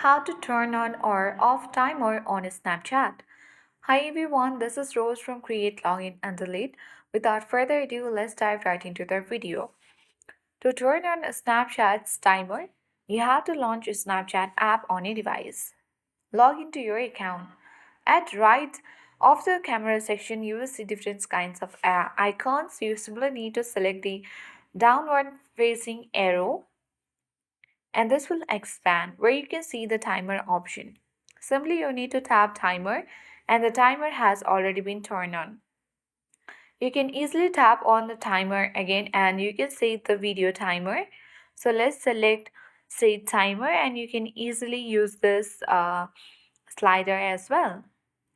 How to turn on or off timer on Snapchat. Hi everyone, this is Rose from Create, Login and Delete. Without further ado, let's dive right into the video. To turn on Snapchat's timer, you have to launch a Snapchat app on your device. Log into your account. At right of the camera section, you will see different kinds of icons. You simply need to select the downward facing arrow and this will expand where you can see the timer option. Simply you need to tap timer and the timer has already been turned on. You can easily tap on the timer again and you can set the video timer. So let's select set timer and you can easily use this slider as well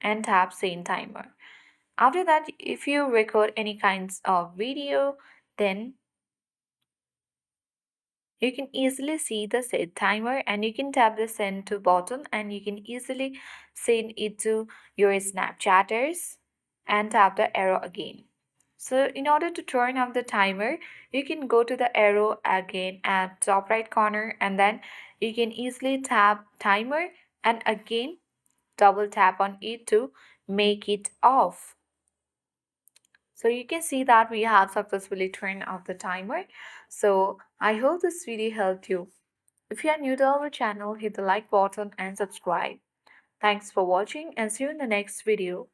and tap set timer. After that, if you record any kinds of video, then you can easily see the set timer and you can tap the send to button and you can easily send it to your Snapchatters and tap the arrow again. So in order to turn off the timer, you can go to the arrow again at top right corner and then you can easily tap timer and again double tap on it to make it off. So you can see that we have successfully turned off the timer. So I hope this video helped you. If you are new to our channel, hit the like button and subscribe. Thanks for watching and see you in the next video.